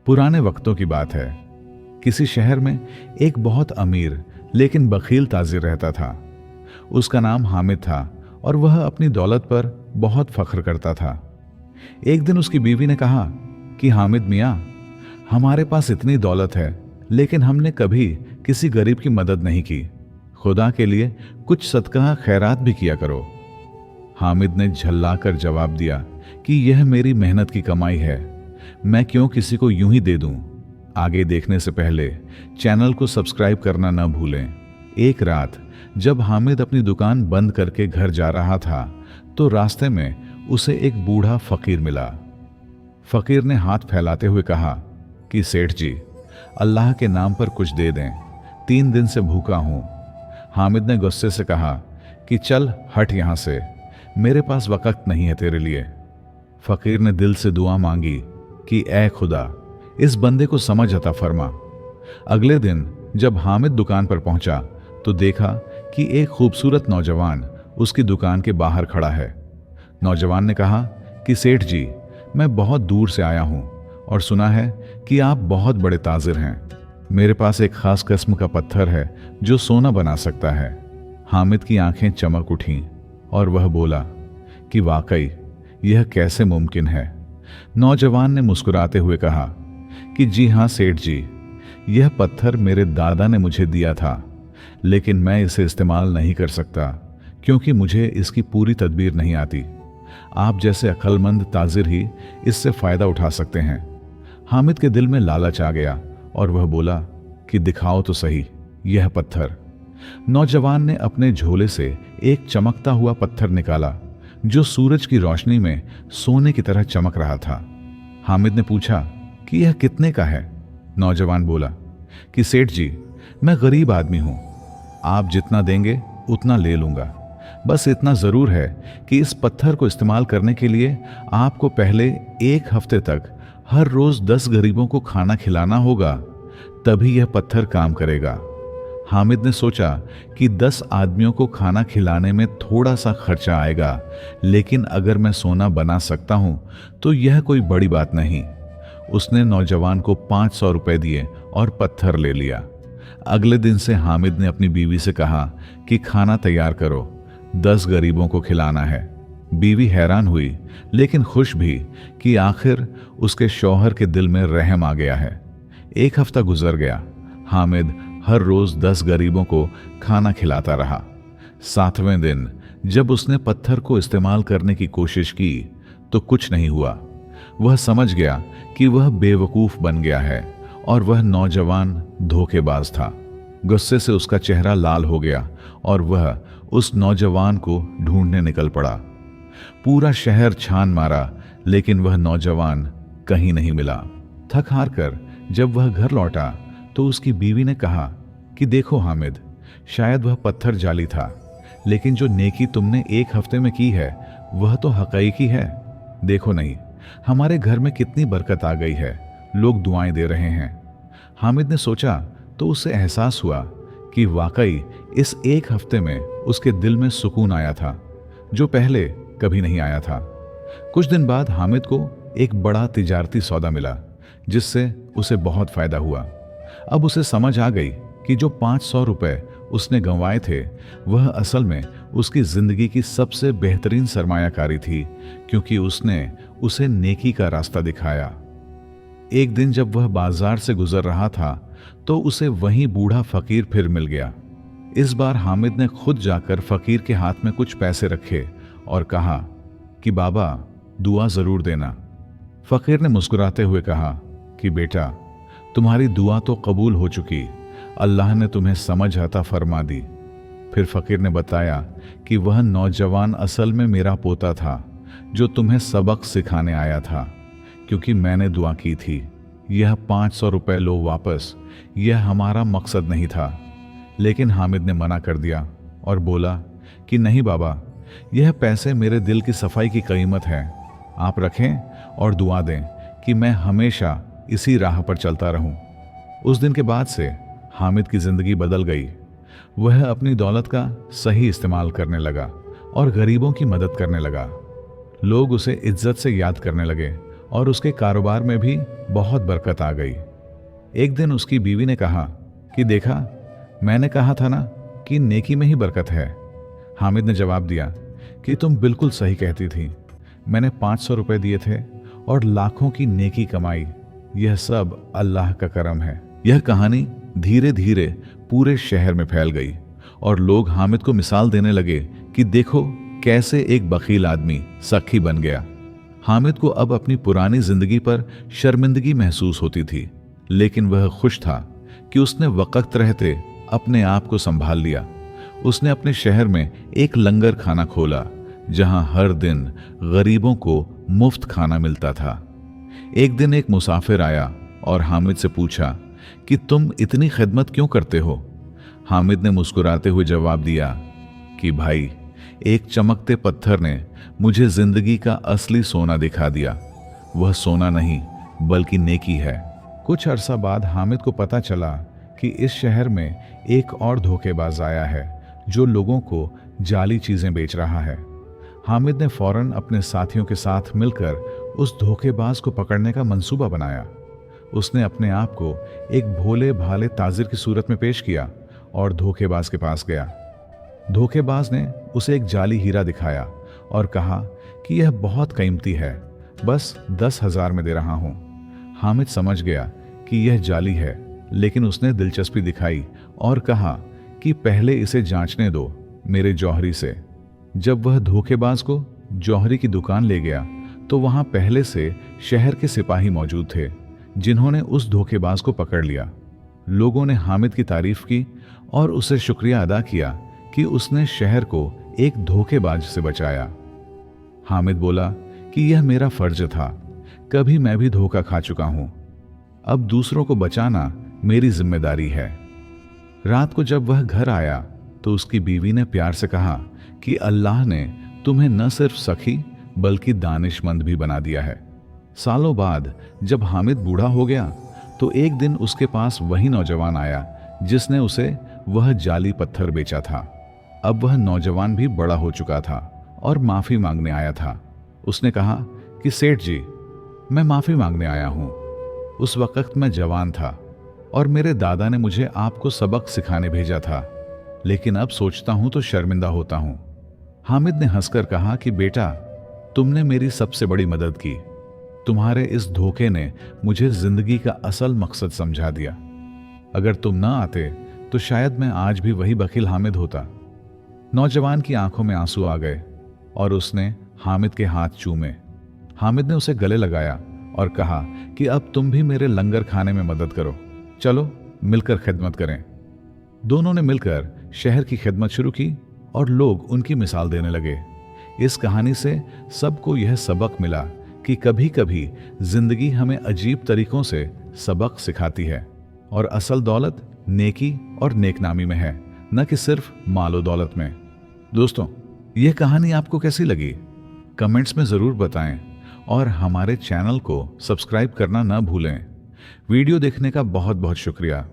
पुराने वक्तों की बात है। किसी शहर में एक बहुत अमीर लेकिन बखील ताजिर रहता था। उसका नाम हामिद था और वह अपनी दौलत पर बहुत फख्र करता था। एक दिन उसकी बीवी ने कहा कि हामिद मियाँ, हमारे पास इतनी दौलत है लेकिन हमने कभी किसी गरीब की मदद नहीं की। खुदा के लिए कुछ सदका खैरात भी किया करो। हामिद ने झल्लाकर जवाब दिया कि यह मेरी मेहनत की कमाई है, मैं क्यों किसी को यूं ही दे दूं। आगे देखने से पहले चैनल को सब्सक्राइब करना न भूलें। एक रात जब हामिद अपनी दुकान बंद करके घर जा रहा था तो रास्ते में उसे एक बूढ़ा फकीर मिला। फकीर ने हाथ फैलाते हुए कहा कि सेठ जी, अल्लाह के नाम पर कुछ दे दें, 3 दिन से भूखा हूं। हामिद ने गुस्से से कहा कि चल हट यहां से, मेरे पास वक्त नहीं है तेरे लिए। फकीर ने दिल से दुआ मांगी कि ऐ खुदा, इस बंदे को समझ अता फरमा। अगले दिन जब हामिद दुकान पर पहुंचा तो देखा कि एक खूबसूरत नौजवान उसकी दुकान के बाहर खड़ा है। नौजवान ने कहा कि सेठ जी, मैं बहुत दूर से आया हूं और सुना है कि आप बहुत बड़े ताजिर हैं। मेरे पास एक खास किस्म का पत्थर है जो सोना बना सकता है। हामिद की आंखें चमक उठीं और वह बोला कि वाकई यह कैसे मुमकिन है। नौजवान ने मुस्कुराते हुए कहा कि जी हाँ सेठ जी, यह पत्थर मेरे दादा ने मुझे दिया था, लेकिन मैं इसे इस्तेमाल नहीं कर सकता क्योंकि मुझे इसकी पूरी तदबीर नहीं आती। आप जैसे अक्लमंद ताजिर ही इससे फायदा उठा सकते हैं। हामिद के दिल में लालच आ गया और वह बोला कि दिखाओ तो सही यह पत्थर। नौजवान ने अपने झोले से एक चमकता हुआ पत्थर निकाला जो सूरज की रोशनी में सोने की तरह चमक रहा था। हामिद ने पूछा कि यह कितने का है। नौजवान बोला कि सेठ जी, मैं गरीब आदमी हूं, आप जितना देंगे उतना ले लूंगा। बस इतना जरूर है कि इस पत्थर को इस्तेमाल करने के लिए आपको पहले 1 हफ्ते तक हर रोज 10 गरीबों को खाना खिलाना होगा, तभी यह पत्थर काम करेगा। हामिद ने सोचा कि 10 आदमियों को खाना खिलाने में थोड़ा सा खर्चा आएगा, लेकिन अगर मैं सोना बना सकता हूं तो यह कोई बड़ी बात नहीं। उसने नौजवान को 500 रुपए दिए और पत्थर ले लिया। अगले दिन से हामिद ने अपनी बीवी से कहा कि खाना तैयार करो, 10 गरीबों को खिलाना है। बीवी हैरान हुई लेकिन खुश भी कि आखिर उसके शौहर के दिल में रहम आ गया है। 1 हफ्ता गुजर गया। हामिद हर रोज 10 गरीबों को खाना खिलाता रहा। 7वें दिन जब उसने पत्थर को इस्तेमाल करने की कोशिश की तो कुछ नहीं हुआ। वह समझ गया कि वह बेवकूफ बन गया है और वह नौजवान धोखेबाज था। गुस्से से उसका चेहरा लाल हो गया और वह उस नौजवान को ढूंढने निकल पड़ा। पूरा शहर छान मारा लेकिन वह नौजवान कहीं नहीं मिला। थक हार कर जब वह घर लौटा तो उसकी बीवी ने कहा कि देखो हामिद, शायद वह पत्थर जाली था, लेकिन जो नेकी तुमने 1 हफ्ते में की है वह तो हकीकी है। देखो नहीं, हमारे घर में कितनी बरकत आ गई है, लोग दुआएं दे रहे हैं। हामिद ने सोचा तो उसे एहसास हुआ कि वाकई इस 1 हफ्ते में उसके दिल में सुकून आया था जो पहले कभी नहीं आया था। कुछ दिन बाद हामिद को एक बड़ा तिजारती सौदा मिला जिससे उसे बहुत फायदा हुआ। अब उसे समझ आ गई कि जो 500 रुपए उसने गंवाए थे वह असल में उसकी जिंदगी की सबसे बेहतरीन सरमायाकारी थी, क्योंकि उसने उसे नेकी का रास्ता दिखाया। एक दिन जब वह बाजार से गुजर रहा था तो उसे वहीं बूढ़ा फकीर फिर मिल गया। इस बार हामिद ने खुद जाकर फकीर के हाथ में कुछ पैसे रखे और कहा कि बाबा, दुआ जरूर देना। फकीर ने मुस्कुराते हुए कहा कि बेटा, तुम्हारी दुआ तो कबूल हो चुकी, अल्लाह ने तुम्हें समझ अता फरमा दी। फिर फकीर ने बताया कि वह नौजवान असल में मेरा पोता था जो तुम्हें सबक सिखाने आया था, क्योंकि मैंने दुआ की थी। यह 500 रुपए लो वापस, यह हमारा मकसद नहीं था। लेकिन हामिद ने मना कर दिया और बोला कि नहीं बाबा, यह पैसे मेरे दिल की सफाई की कीमत है, आप रखें और दुआ दें कि मैं हमेशा इसी राह पर चलता रहूं। उस दिन के बाद से हामिद की जिंदगी बदल गई। वह अपनी दौलत का सही इस्तेमाल करने लगा और गरीबों की मदद करने लगा। लोग उसे इज्जत से याद करने लगे और उसके कारोबार में भी बहुत बरकत आ गई। एक दिन उसकी बीवी ने कहा कि देखा, मैंने कहा था ना कि नेकी में ही बरकत है। हामिद ने जवाब दिया कि तुम बिल्कुल सही कहती थी। मैंने 500 रुपए दिए थे और लाखों की नेकी कमाई। यह सब अल्लाह का करम है। यह कहानी धीरे धीरे पूरे शहर में फैल गई और लोग हामिद को मिसाल देने लगे कि देखो कैसे एक बखील आदमी सखी बन गया। हामिद को अब अपनी पुरानी जिंदगी पर शर्मिंदगी महसूस होती थी, लेकिन वह खुश था कि उसने वक्त रहते अपने आप को संभाल लिया। उसने अपने शहर में एक लंगर खाना खोला जहां हर दिन गरीबों को मुफ्त खाना मिलता था। एक दिन एक मुसाफिर आया और हामिद से पूछा कि तुम इतनी खिदमत क्यों करते हो? हामिद ने मुस्कुराते हुए जवाब दिया कि भाई, एक चमकते पत्थर ने मुझे जिंदगी का असली सोना दिखा दिया। वह सोना नहीं बल्कि नेकी है। कुछ अरसा बाद हामिद को पता चला कि इस शहर में एक और धोखेबाज आया है जो लोगों को जाली चीजें बेच रहा है। हामिद ने फौरन अपने साथियों के साथ मिलकर उस धोखेबाज को पकड़ने का मंसूबा बनाया। उसने अपने आप को एक भोले भाले ताजिर की सूरत में पेश किया और धोखेबाज के पास गया। धोखेबाज ने उसे एक जाली हीरा दिखाया और कहा कि यह बहुत कीमती है, बस 10,000 में दे रहा हूं। हामिद समझ गया कि यह जाली है, लेकिन उसने दिलचस्पी दिखाई और कहा कि पहले इसे जांचने दो मेरे जौहरी से। जब वह धोखेबाज को जौहरी की दुकान ले गया तो वहां पहले से शहर के सिपाही मौजूद थे जिन्होंने उस धोखेबाज को पकड़ लिया। लोगों ने हामिद की तारीफ की और उसे शुक्रिया अदा किया कि उसने शहर को एक धोखेबाज से बचाया। हामिद बोला कि यह मेरा फर्ज था, कभी मैं भी धोखा खा चुका हूं, अब दूसरों को बचाना मेरी जिम्मेदारी है। रात को जब वह घर आया तो उसकी बीवी ने प्यार से कहा कि अल्लाह ने तुम्हें न सिर्फ सखी बल्कि दानिशमंद भी बना दिया है। सालों बाद जब हामिद बूढ़ा हो गया तो एक दिन उसके पास वही नौजवान आया जिसने उसे वह जाली पत्थर बेचा था। अब वह नौजवान भी बड़ा हो चुका था और माफी मांगने आया था। उसने कहा कि सेठ जी, मैं माफी मांगने आया हूं। उस वक्त मैं जवान था और मेरे दादा ने मुझे आपको सबक सिखाने भेजा था, लेकिन अब सोचता हूं तो शर्मिंदा होता हूं। हामिद ने हंसकर कहा कि बेटा, तुमने मेरी सबसे बड़ी मदद की। तुम्हारे इस धोखे ने मुझे जिंदगी का असल मकसद समझा दिया। अगर तुम ना आते तो शायद मैं आज भी वही बखील हामिद होता। नौजवान की आंखों में आंसू आ गए और उसने हामिद के हाथ चूमे। हामिद ने उसे गले लगाया और कहा कि अब तुम भी मेरे लंगर खाने में मदद करो, चलो मिलकर खिदमत करें। दोनों ने मिलकर शहर की खिदमत शुरू की और लोग उनकी मिसाल देने लगे। इस कहानी से सबको यह सबक मिला कि कभी कभी जिंदगी हमें अजीब तरीकों से सबक सिखाती है और असल दौलत नेकी और नेकनामी में है, न कि सिर्फ मालो दौलत में। दोस्तों, यह कहानी आपको कैसी लगी? कमेंट्स में जरूर बताएं और हमारे चैनल को सब्सक्राइब करना ना भूलें। वीडियो देखने का बहुत बहुत शुक्रिया।